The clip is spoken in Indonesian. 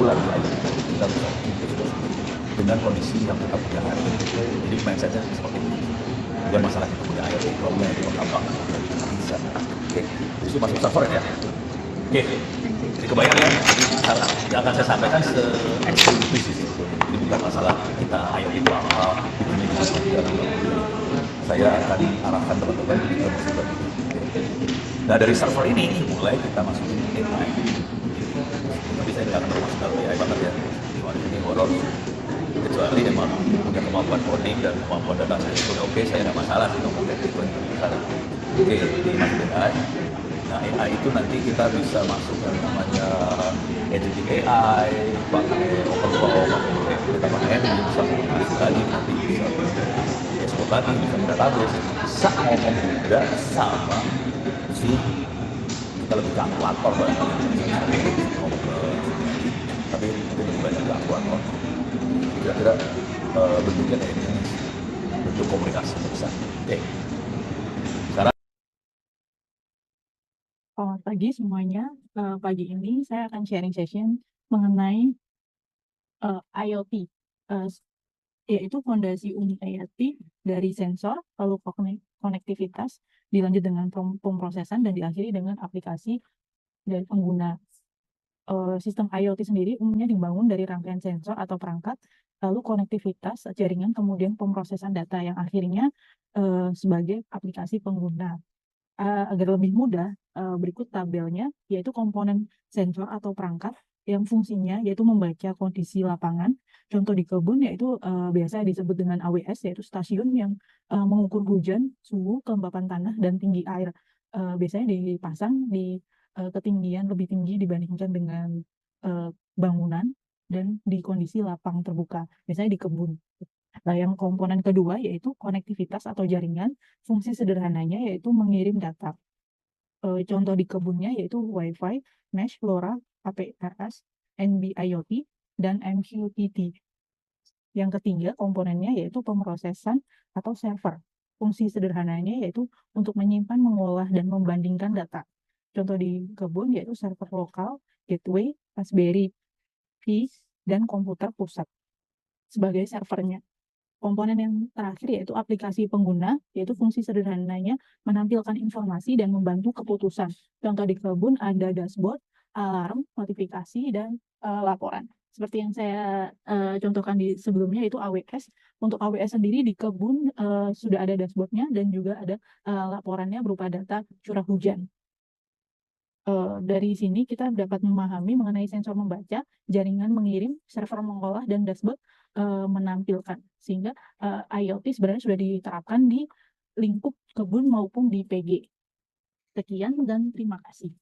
lagi IoT kita bisa dengan kondisi yang kita punya hari ini. Jadi mindsetnya seperti itu. Ya masalah kita punya IoT itu apa yang apa bisa. Oke, itu masuk server ya. Oke, jadi kebayang ya, yang akan saya sampaikan se-ekstrim itu sih. Jadi bukan masalah kita IoT itu apa, ini cuma segala saya akan arahkan teman-teman ke musibah ini. Nah dari server ini mulai kita masukin AI. Tapi saya nggak akan masuk dalam AI banget ya. Soalnya ini horor. Kecuali emang punya kemampuan coding dan kemampuan data science sudah oke, saya nggak masalah sih ngomong kayak gitu. Oke, dimasukin AI. Nah AI itu nanti kita bisa masuk yang namanya agentic AI, pakai OpenClaw, kita pakai ML, bisa komunikasi lagi, nanti bisa dashboard lagi, bisa database, bisa ngomong juga sama si kita lebih ke aktuator banget, ngomong ke tapi itu lebih banyak ke aktuator. Kira-kira bentuknya kayak ini, bentuk komunikasi bisa. Oke, sekarang Selamat pagi semuanya. Pagi ini saya akan sharing session mengenai IoT, uh, yaitu fondasi unit IoT dari sensor, lalu konektivitas, dilanjut dengan pemrosesan, dan diakhiri dengan aplikasi dari pengguna. Sistem IoT sendiri umumnya dibangun dari rangkaian sensor atau perangkat, lalu konektivitas jaringan, kemudian pemrosesan data yang akhirnya sebagai aplikasi pengguna. Agar lebih mudah, berikut tabelnya, yaitu komponen sensor atau perangkat yang fungsinya yaitu membaca kondisi lapangan. Contoh di kebun yaitu biasa disebut dengan AWS, yaitu stasiun yang mengukur hujan, suhu, kelembapan tanah, dan tinggi air. Biasanya dipasang di ketinggian lebih tinggi dibandingkan dengan bangunan dan di kondisi lapang terbuka, biasanya di kebun. Nah, yang komponen kedua yaitu konektivitas atau jaringan. Fungsi sederhananya yaitu mengirim data. Contoh di kebunnya yaitu Wi-Fi, Mesh, LoRa, APRS, NB-IoT, dan MQTT. Yang ketiga komponennya yaitu pemrosesan atau server. Fungsi sederhananya yaitu untuk menyimpan, mengolah, dan membandingkan data. Contoh di kebun yaitu server lokal, gateway, Raspberry Pi, dan komputer pusat sebagai servernya. Komponen yang terakhir yaitu aplikasi pengguna, yaitu fungsi sederhananya menampilkan informasi dan membantu keputusan. Contoh di kebun ada dashboard, alarm, notifikasi, dan laporan. Seperti yang saya contohkan di sebelumnya yaitu AWS. Untuk AWS sendiri di kebun sudah ada dashboardnya dan juga ada laporannya berupa data curah hujan. Dari sini kita dapat memahami mengenai sensor membaca, jaringan mengirim, server mengolah, dan dashboard menampilkan. Sehingga IoT sebenarnya sudah diterapkan di lingkup kebun maupun di PG. Sekian dan terima kasih.